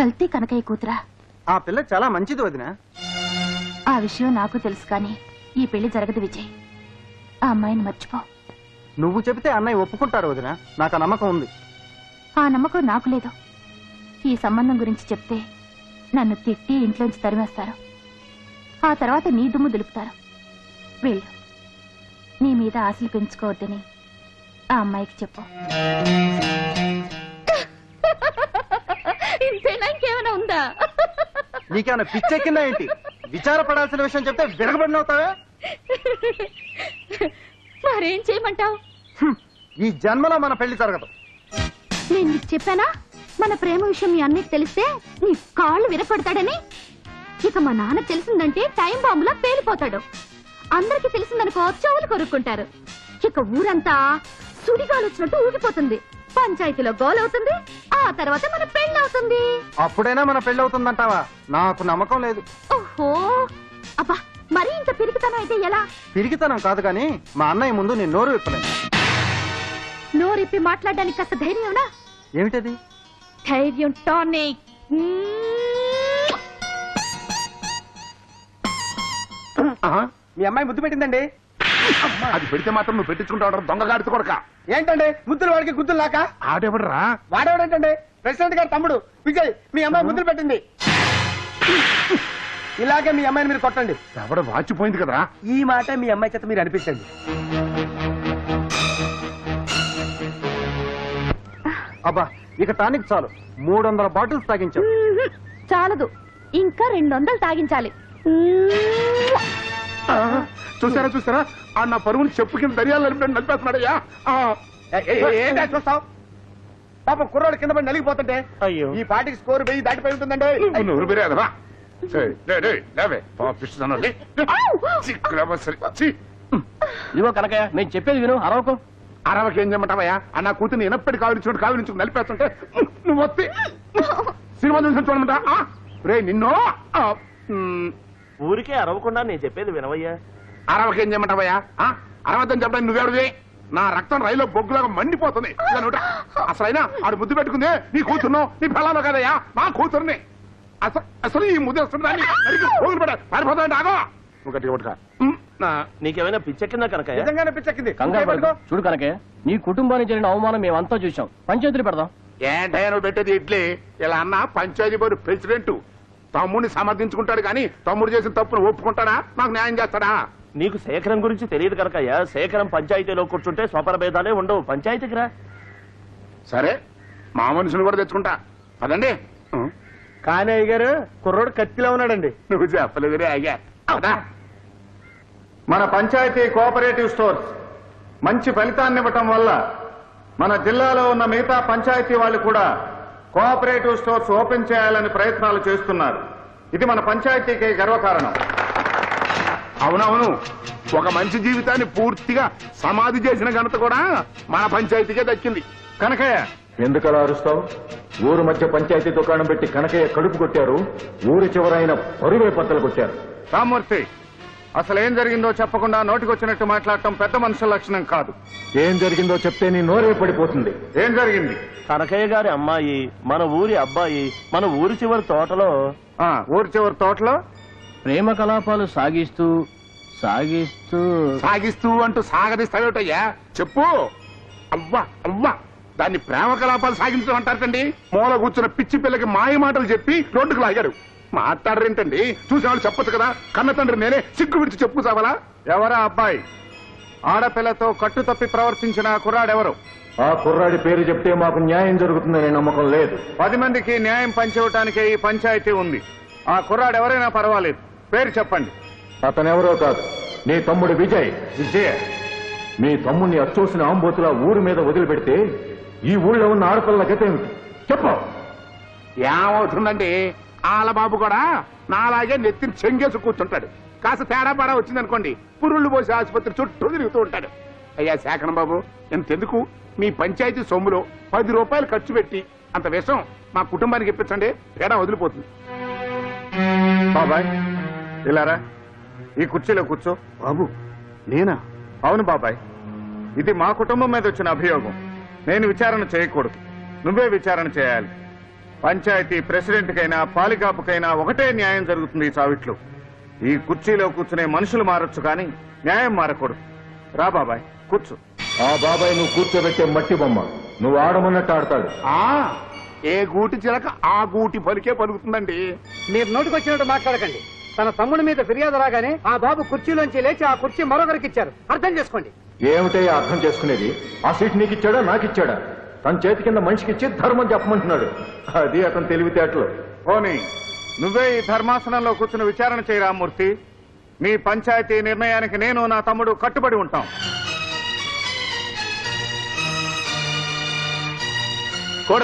కల్తీ కనకయ్య కూతురా? ఆ పిల్ల చాలా మంచిది వదినా. ఆ విషయం నాకు తెలుసు, కానీ ఈ పెళ్లి జరగదు విజయ్. ఆ అమ్మాయిని మర్చిపో. నువ్వు చెబితే అన్నయ్య ఒప్పుకుంటారు వదినా, నాకు ఆ నమ్మకం ఉంది. ఆ నమ్మకం నాకు లేదు. ఈ సంబంధం గురించి చెప్తే నన్ను తిట్టి ఇంట్లోంచి తరిమేస్తారు. ఆ తర్వాత నీ దుమ్ము దులుపుతారు. వెళ్ళు, నీ మీద ఆశలు పెంచుకోవద్దని ఆ అమ్మాయికి చెప్పు. ఇంతేనా, ఇంకేమైనా ఉందా? నీకేమైనా పిచ్చెక్కిందా ఏంటి? విచారపడాల్సిన విషయం చెప్తే విరగబడినవుతావే. మరేం చేయమంటావు? ఈ జన్మలో మన పెళ్లి జరగదు. నేను నీకు చెప్పానా మన ప్రేమ విషయం మీ అన్నయ్యకి తెలిస్తే నీ కాళ్ళు విరగొడతాడని? ఇక మా నాన్న తెలిసిందంటే టైం బాంబులా పేలిపోతాడు. అందరికి తెలిసిందనుకో చెవులు కొరుక్కుంటారు. ఇక ఊరంతా సుడిగాలు వచ్చినట్టు ఊగిపోతుంది. పంచాయతీలో గోలవుతుంది. ఆ తర్వాత మన పెళ్లి అవుతుంది. అప్పుడైనా మన పెళ్లి అవుతుందంటావా? నాకు నమ్మకం లేదు. ఓహో, అబ్బా, మరి ఇంత పిరికితనం అయితే ఎలా? పిరికితనం కాదు కానీ మా అన్నయ్య ముందు నేను నోరు విప్పలేను. నోరిప్పి మాట్లాడడానికి కాస్త ధైర్యంనా? ఏమిటది? ధైర్యం టానిక్. మీ అమ్మాయి ముద్దు పెట్టిందండి. అది పెడితే మాత్రం నువ్వు పెట్టించుకుంటావు దొంగగాడితో కొడక. ఏంటండి ముద్దులు వాడికి గుద్దులు లాక? ఆడెవడరా? వాడేవాడేంటండి? ప్రెసిడెంట్ గారు తమ్ముడు విజయ్. మీ అమ్మాయి ముద్దులు పెట్టింది. ఇలాగే మీ అమ్మాయిని మీరు కొట్టండి. ఎవడ వాచిపోయింది కదరా. ఈ మాట మీ అమ్మాయి చేత మీరు అనిపించండి. అబ్బా, ఇక టానిక్ చాలు. 300 బాటిల్స్ తాగించాం. చాలదు, ఇంకా 200 తాగించాలి. చూసారా చూసారా, ఆ నా పరుగుని చెప్పు కింద దర్యాలు నలిపేస్తున్నాడయ్యా. చూస్తావు పాపం కుర్రాడు కింద పడి నలిగిపోతుంటే. అయ్యో, ఈ పాటికి స్కోర్ 1000 దాటిపోయి ఉంటుందండి. నువ్వు బిర్యాదవా? ఇదిగో కనకయ్య, నేను చెప్పేది విను, అరవకు. అరవకేం చేయమంటావయ్యా? అన్న కూతుని ఎనప్పటి కావిలించుకుని నలిపేస్తుంటే నువ్వు వస్తే సినిమా చూసి చూడమంటా? రే నిన్ను ఊరికే అరవకుండా నేను చెప్పేది వినవయ్యా. అరవకేం చేయమంటావయ్యా? అరవద్దని చెప్పడానికి నువ్వెవరిది? నా రక్తం రైల్లో బొగ్గులాగా మండిపోతుంది. అసలైనా ఆడు ముద్దు పెట్టుకుందే నీ కూతురును, నీ పిల్లలు కదయ్యా, నా కూతురుని. అసలు ఈ ముద్దు వస్తుందని పారిపోతాండి. ఆగో నువ్వు గట్టిగా పట్టుకో. నీకేమైనా పిచ్చెక్కిందా కనకయ్య? నిజంగానే పిచ్చెక్కింది. చూడు కనకయ్య, నీ కుటుంబానికి జరిగిన అవమానం మేమంతా చూసాం. పంచాయతీలు పెడదాం. ఏంటయ్యా నువ్వు పెట్టేది ఇడ్లీ? ఇలా అన్న పంచాయతీ బోర్డు ప్రెసిడెంట్ తమ్ముడిని సమర్థించుకుంటాడు కానీ తమ్ముడు చేసిన తప్పును ఒప్పుకుంటాడా? నాకు న్యాయం చేస్తాడా? నీకు శేఖరం గురించి తెలియదు కనకయ్య. శేఖరం పంచాయతీలో కూర్చుంటే స్వపర భేదాలే ఉండవు. పంచాయతీకి రా. సరే, మా మనుషులు కూడా తెచ్చుకుంటా. అదండి. కానీ అయ్య గారు కుర్రోడు కత్తిలో ఉన్నాడండి. నువ్వు చెప్పలేదురే అయ్యా. మన పంచాయతీ కోఆపరేటివ్ స్టోర్స్ మంచి ఫలితాన్ని ఇవ్వటం వల్ల మన జిల్లాలో ఉన్న మిగతా పంచాయతీ వాళ్ళు కూడా కోఆపరేటివ్ స్టోర్స్ ఓపెన్ చేయాలని ప్రయత్నాలు చేస్తున్నారు. ఇది మన పంచాయతీకి గర్వకారణం. అవునవును, ఒక మంచి జీవితాన్ని పూర్తిగా సమాధి చేసిన ఘనత కూడా మన పంచాయతీకే దక్కింది. కనకయ్య, ఎందుకలా అరుస్తావు? ఊరు మధ్య పంచాయతీ దుకాణం పెట్టి కనకయ్య కడుపు కొట్టారు, ఊరి చివరైన పరువే పత్తలు కొట్టారు. రామ్మూర్తి, అసలేం జరిగిందో చెప్పకుండా నోటికొచ్చినట్టు మాట్లాడటం పెద్ద మనుషుల లక్షణం కాదు. ఏం జరిగిందో చెప్తే నీ నోరే పడిపోతుంది. ఏం జరిగింది? కనకయ్య గారి అమ్మాయి మన ఊరి అబ్బాయి మన ఊరి చివరి తోటలో ఊరి చివరి తోటలో ప్రేమ కలాపాలు సాగిస్తూ సాగిస్తూ సాగిస్తూ అంటూ సాగదీస్తావేటయ్యా? చెప్పు. అవ్వా అవ్వా, దాన్ని ప్రేమ కలాపాలు సాగించడం అంటారటండి. మూల కూర్చున్న పిచ్చి పిల్లకి మాయ మాటలు చెప్పి రోడ్డుకు లాగారు. మాట్లాడరేంటండి? చూసేవాళ్ళు చెప్పొచ్చు కదా. కన్న తండ్రి నేనే సిగ్గు విడిచి చెప్పు చావాలా? ఎవరా అబ్బాయి? ఆడపిల్లతో కట్టు తప్పి ప్రవర్తించిన కుర్రాడెవరు? ఆ కుర్రాడి పేరు చెప్తే మాకు న్యాయం జరుగుతుందనే నమ్మకం లేదు. 10 మందికి న్యాయం పంచివ్వటానికే ఈ పంచాయతీ ఉంది. ఆ కుర్రాడెవరైనా పర్వాలేదు, పేరు చెప్పండి. అతనెవరో కాదు, నీ తమ్ముడు విజయ్. విజయ? మీ తమ్ముడిని అచ్చోసిన ఆంబోతులా ఊరి మీద వదిలిపెడితే ఈ ఊళ్ళో ఉన్న ఆడపిల్లల గతేమిటి చెప్పు. ఏమవుతుందండి, ఆలబాబు కూడా నాలాగే నెత్తిని చెంగేసి కూర్చుంటాడు. కాస్త తేడా పాడా వచ్చిందనుకోండి, పురుళ్ళు పోసి ఆసుపత్రి చుట్టూ తిరుగుతూ ఉంటాడు. అయ్యా శేఖరం బాబు, ఎంతెందుకు మీ పంచాయతీ సొమ్ములో 10 రూపాయలు ఖర్చు పెట్టి అంత విషం మా కుటుంబానికి ఇప్పించండి, తేడా వదిలిపోతుంది. బాబాయ్ ఇలారా, ఈ కుర్చీలో కూర్చో. బాబు నేనా? అవును బాబాయ్, ఇది మా కుటుంబం మీద వచ్చిన అభియోగం. నేను విచారణ చేయకూడదు, నువ్వే విచారణ చేయాలి. పంచాయతీ ప్రెసిడెంట్కైనా పాలికాపుకైనా ఒకటే న్యాయం జరుగుతుంది ఈ చావిట్లో. ఈ కుర్చీలో కూర్చునే మనుషులు మారొచ్చు కానీ న్యాయం మారకూడదు. రా బాబాయ్ కూర్చో. ఆ బాబాయ్ నువ్వు కూర్చోబెట్టే మట్టి బొమ్మ. నువ్వు ఆడమన్నట్టు ఆడతాడు. ఏ గూటి చిలక ఆ గూటి పలికే పలుకుతుందండి. మీరు నోటికొచ్చినట్టు మాట్లాడకండి. తన తమ్ముడి మీద ఫిర్యాదు రాగానే ఆ బాబు కుర్చీలోంచి లేచి ఆ కుర్చీ మరొకరికి ఇచ్చారు. అర్థం చేసుకోండి. ఏమిటే అర్థం చేసుకునేది? ఆ సీట్ నీకు ఇచ్చాడా నాకు ఇచ్చాడా? తన చేతి కింద మనిషికి ఇచ్చి ధర్మం చెప్పమంటున్నాడు. అది అతను తెలివితేటలు. పోనీ నువ్వే ఈ ధర్మాసనంలో కూర్చుని విచారణ చేయి రామ్మూర్తి. మీ పంచాయతీ నిర్ణయానికి నేను నా తమ్ముడు కట్టుబడి ఉంటాం.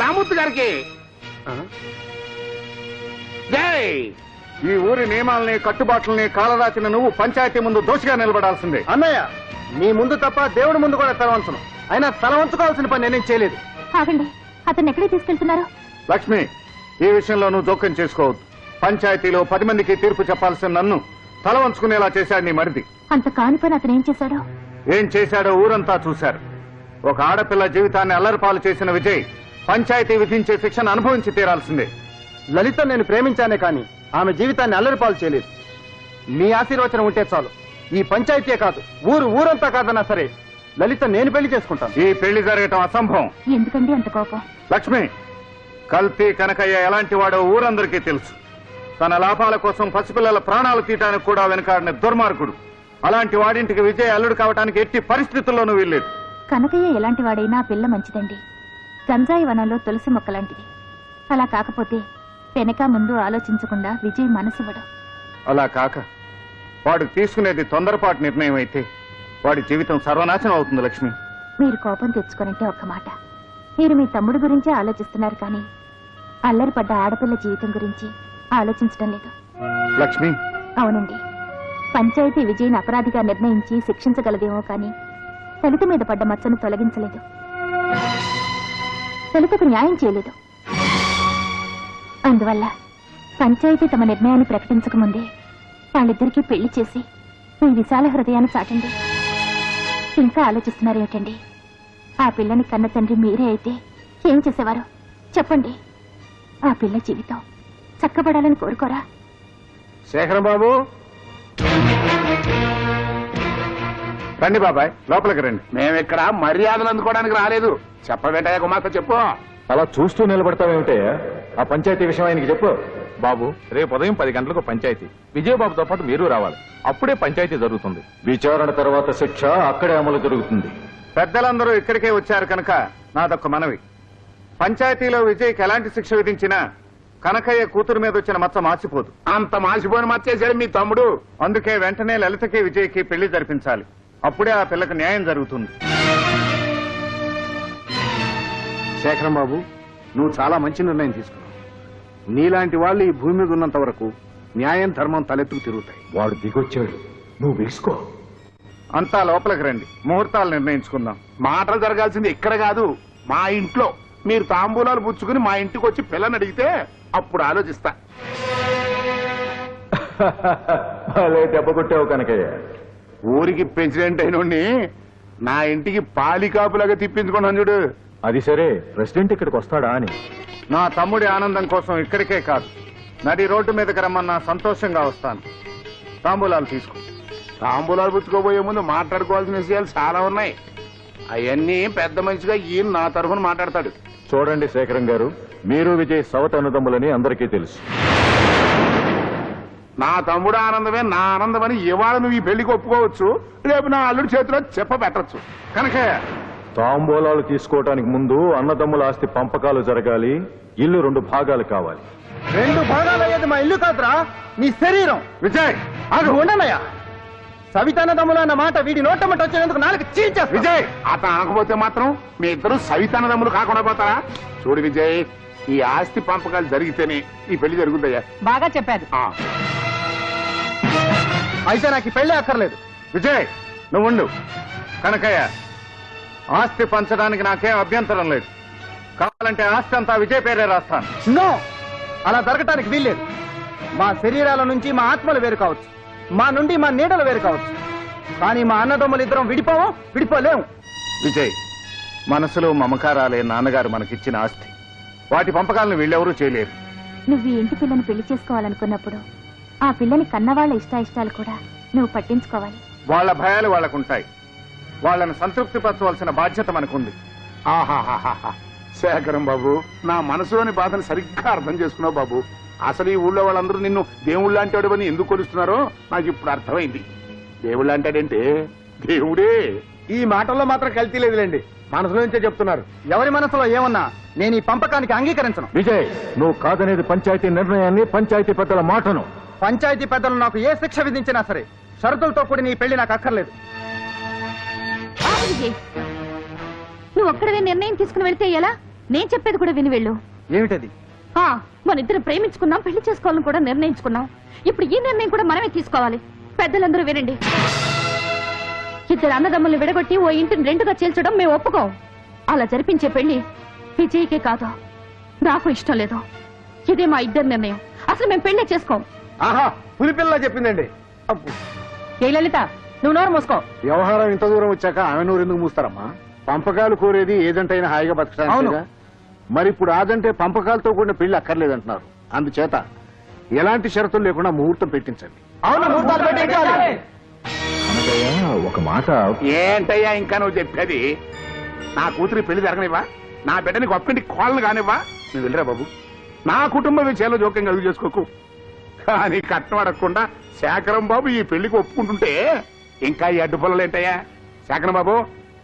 రామూర్తి గారికి జై. ఈ ఊరి నియమాలని కట్టుబాట్లని కాలరాచిన నువ్వు పంచాయతీ ముందు దోషిగా నిలబడాల్సిందే. అన్నయ్య, మీ ముందు తప్ప దేవుడి ముందు కూడా తల వంచను. అయినా తల వంచుకోవాల్సిన పని నేనేం చేయలేదు. ఆగండి, అతన్ని ఎక్కడికి తీసుకెళ్తున్నారు? లక్ష్మి, ఈ విషయంలో నువ్వు జోక్యం చేసుకోవద్దు. పంచాయతీలో 10 మందికి తీర్పు చెప్పాల్సిన నన్ను తల వంచుకునేలా చేశాడు నీ మరిది. అంత కాని పని అతను ఏం చేశాడో? ఏం చేశాడో ఊరంతా చూశారు. ఒక ఆడపిల్ల జీవితాన్ని అల్లరిపాలు చేసిన విజయ్ పంచాయతీ విధించే శిక్షను అనుభవించి తీరాల్సిందే. లలిత నేను ప్రేమించానే కానీ ఆమె జీవితాన్ని అల్లరిపాలు చేయలేదు. మీ ఆశీర్వచనం ఉంటే చాలు. ఈ పంచాయతీయే కాదు, ఊరంతా కాదన్నా సరే లలిత నేను పెళ్లి చేసుకుంటాను. ఈ పెళ్లి జరగటం అసంభవం. ఎందుకండి అంత కోపం? లక్ష్మి, కల్తీ కనకయ్య ఎలాంటి వాడో ఊరందరికీ తెలుసు. తన లాభాల కోసం పసిపిల్లల ప్రాణాలు తీయటానికి కూడా వెనకాడిన దుర్మార్గుడు. అలాంటి వాడింటికి విజయ్ అల్లుడు కావడానికి ఎట్టి పరిస్థితుల్లోనూ వీల్లేదు. కనకయ్య ఎలాంటి వాడైనా పిల్ల మంచిదండి. గంజాయి వనంలో తులసి మొక్కలాంటిది. అలా కాకపోతే వెనక ముందు ఆలోచించకుండా విజయ్ మనసివ్వడం. అలా కాక వాడు తీసుకునేది తొందరపాటు నిర్ణయం అయితే వాడి జీవితం సర్వనాశనం అవుతుంది. లక్ష్మి, మీరు కోపం తెచ్చుకోనంటే ఒక్క మాట. మీరు మీ తమ్ముడు గురించే ఆలోచిస్తున్నారు కానీ అల్లరి పడ్డ ఆడపిల్ల జీవితం గురించి ఆలోచించడం లేదు. లక్ష్మి, అవునండి, పంచాయతీ విజయ్ని అపరాధిగా నిర్ణయించి శిక్షించగలదేమో కానీ లలిత మీద పడ్డ మచ్చను తొలగించలేదు. లలితకు న్యాయం చేయలేదు. అందువల్ల పంచాయతీ తమ నిర్ణయాన్ని ప్రకటించకముందే వాళ్ళిద్దరికీ పెళ్లి చేసి మీ విశాల హృదయాన్ని చాటండి. ఇంకా ఆలోచిస్తున్నారేమిటండి? ఆ పిల్లని కన్న తండ్రి మీరే అయితే ఏం చేసేవారు చెప్పండి? ఆ పిల్ల జీవితం చక్కబడాలని కోరుకోరా? శేఖరం బాబు, రండి బాబాయ్, లోపలికి రండి. మేమిక్కడ మర్యాదలు అందుకోవడానికి రాలేదు. చెప్పబెట్టయ్య గుమాస్త చెప్పు. అలా చూస్తూ నిలబడతావేమిటయ్యా? ఆ పంచాయతీ విషయం ఆయనకి చెప్పు. బాబు, రేపు ఉదయం 10 గంటలకు పంచాయతీ. విజయబాబుతో పాటు మీరు రావాలి. అప్పుడే పంచాయతీ జరుగుతుంది. విచారణ తర్వాత శిక్ష అక్కడే అమలు జరుగుతుంది. పెద్దలందరూ ఇక్కడికే వచ్చారు కనుక నాదొక్క మనవి. పంచాయతీలో విజయ్కి ఎలాంటి శిక్ష విధించినా కనకయ్య కూతురు మీద వచ్చిన మచ్చ మార్చిపోదు. అంత మాసిపోని మర్చేశాడు మీ తమ్ముడు. అందుకే వెంటనే లలితకి విజయ్కి పెళ్లి జరిపించాలి. అప్పుడే ఆ పిల్లకి న్యాయం జరుగుతుంది. శేఖరం బాబు, నువ్వు చాలా మంచి నిర్ణయం తీసుకున్నావు. నీలాంటి వాళ్ళు ఈ భూమి మీద ఉన్నంత వరకు న్యాయం ధర్మం తలెత్తుకు తిరుగుతాయి. వాడు దిగొచ్చాడు, నువ్వు వేసుకో. అంతా లోపలికి రండి, ముహూర్తాలు నిర్ణయించుకుందాం. మాటలు జరగాల్సింది ఇక్కడ కాదు, మా ఇంట్లో. మీరు తాంబూలాలు పుచ్చుకుని మా ఇంటికి వచ్చి పిల్లని అడిగితే అప్పుడు ఆలోచిస్తా. అలే దెబ్బ కొట్టావు కనకయ్య. ఊరికి ప్రెసిడెంట్ అయినోడిని నా ఇంటికి పాలికాపులాగా తిప్పించుకున్నాను చూడు. అది సరే, ప్రెసిడెంట్ ఇక్కడికి వస్తాడా అని. నా తమ్ముడి ఆనందం కోసం ఇక్కడికే కాదు, నడి రోడ్డు మీదకి రమ్మన్నా సంతోషంగా వస్తాను. తాంబూలాలు తీసుకో. తాంబూలాలు పుచ్చుకోబోయే ముందు మాట్లాడుకోవాల్సిన విషయాలు చాలా ఉన్నాయి. అవన్నీ పెద్ద మనిషిగా ఈయన నా తరఫున మాట్లాడతాడు. చూడండి శేఖరం గారు, మీరు విజయ్ సవత అన్నదమ్ములని అందరికీ తెలుసు. నా తమ్ముడు ఆనందమే నా ఆనందమని ఇవాళ నువ్వు ఈ పెళ్లికి ఒప్పుకోవచ్చు, రేపు నా అల్లుడి చేతిలో చెప్పబెట్టచ్చు. కనకయ్య, తాంబూలాలు తీసుకోవటానికి ముందు అన్నదమ్ముల ఆస్తి పంపకాలు జరగాలి. ఇల్లు 2 భాగాలు కావాలి. 2 భాగాలు అయ్యేది మా ఇల్లు కాదురా, నీ శరీరం. విజయ్ అది ఉండనయ్యా. సవితానదమ్ములు అన్న మాట వీడి నోటమ్మట వచ్చేందుకు నాలుగు చీల్చా. విజయ్, అతను అనకపోతే మాత్రం మీ ఇద్దరు సవితానదమ్ములు కాకుండా పోతారా? చూడు విజయ్, ఈ ఆస్తి పంపకాలు జరిగితేనే ఈ పెళ్లి జరుగుతాయా? బాగా చెప్పారు. అయితే నాకు ఈ పెళ్లి అక్కర్లేదు. విజయ్ నువ్వు ఉండు. కనకయ్య, ఆస్తి పంచడానికి నాకేం అభ్యంతరం లేదు. కావాలంటే ఆస్తి అంతా విజయ్ పేరే రాస్తాను. నో, అలా జరగటానికి వీల్లేదు. మా శరీరాల నుంచి మా ఆత్మలు వేరు కావచ్చు, మా నుండి మా నీడలు వేరు కావచ్చు, కానీ మా అన్నదమ్ములు ఇద్దరం విడిపోలేము. విజయ్, మనసులో మమకారాలే నాన్నగారు మనకిచ్చిన ఆస్తి. వాటి పంపకాలను వీళ్ళెవరూ చేయలేరు. నువ్వు ఈ ఇంటి పిల్లని పెళ్లి చేసుకోవాలనుకున్నప్పుడు ఆ పిల్లని కన్నవాళ్ల ఇష్టాయిష్టాలు కూడా నువ్వు పట్టించుకోవాలి. వాళ్ళ భయాలు వాళ్ళకుంటాయి. వాళ్ళని సంతృప్తి పరచవలసిన బాధ్యత మనకుంది. ఆహాహాహా శేఖరం బాబు, నా మనసులోని బాధను సరిగ్గా అర్థం చేసుకున్నావు బాబు. అసలు ఈ ఊళ్ళో వాళ్ళందరూ నిన్ను దేవుళ్ళు అంటాడు అని ఎందుకు కొలుస్తున్నారో నాకు ఇప్పుడు అర్థమైంది. దేవుళ్ళు అంటాడంటే దేవుడే. ఈ మాటల్లో మాత్రం కల్తీ లేదులేండి, మనసులో నుంచే చెప్తున్నారు. ఎవరి మనసులో ఏమన్నా నేను ఈ పంపకానికి అంగీకరించను. విజయ్, నువ్వు కాదనేది పంచాయతీ నిర్ణయాన్ని, పంచాయతీ పెద్దల మాటను. పంచాయతీ పెద్దలు నాకు ఏ శిక్ష విధించినా సరే షరతులతో కూడి నీ పెళ్లి నాకు అక్కర్లేదు. ఆగు విజయ్, నువ్వు ఒక్కడవే నిర్ణయం తీసుకుని వెళ్తే ఎలా? నేను చెప్పేది కూడా విని వెళ్ళు. ఏమిటది? మన ఇద్దరు ప్రేమించుకున్నాం, పెళ్లి చేసుకోవాలని కూడా నిర్ణయించుకున్నాం. ఇప్పుడు ఈ నిర్ణయం కూడా మనమే తీసుకోవాలి. పెద్దలందరూ వినండి. ఇద్దరు అన్నదమ్ముల్ని విడగొట్టి ఓ ఇంటిని రెండుగా చేల్చడం మేము ఒప్పుకోం. అలా జరిపించే పెళ్లి విజయ్కే కాదు, నాకు ఇష్టం లేదు. ఇదే మా ఇద్దరి నిర్ణయం. అసలు మేము పెళ్లి చేసుకోం. ఆహా, పులిపిల్ల చెప్పిందండి. ఏ లలిత, నువ్వు నోరు మూసుకో. వ్యవహారం ఇంత దూరం వచ్చాక ఆమె నూరు ఎందుకు మూస్తారమ్మా? పంపకాలు కోరేది ఏజెంట్ అయినా హాయిగా బతకడానికి. మరి ఇప్పుడు ఆదంటే పంపకాలతో కూడిన పెళ్లి అక్కర్లేదంటున్నారు. అందుచేత ఎలాంటి షరతులు లేకుండా ముహూర్తం పెట్టించండి. అవును, ముహూర్తాలు పెట్టించాలి. అనగయ్య, ఒక మాట. ఏంటయ్యా ఇంకా నువ్వు చెప్పేది? నా కూతురి పెళ్లి జరగనివ్వా? నా బిడ్డని గొప్పంటి కోళ్ళను కానివ్వా? నువ్వు వెళ్ళరా బాబు. నా కుటుంబ విషయాల్లో జోక్యం కలుగు చేసుకోకు. కానీ కట్నం అడగకుండా శేఖరం బాబు ఈ పెళ్లికి ఒప్పుకుంటుంటే ఇంకా ఈ అడ్డు పొలలు ఏంటయ్యా? శేఖరం బాబు,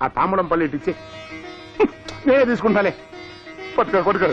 ఆ తాముడం పల్లి ఇచ్చి నేను తీసుకుంటాలే. పట్టుకోరు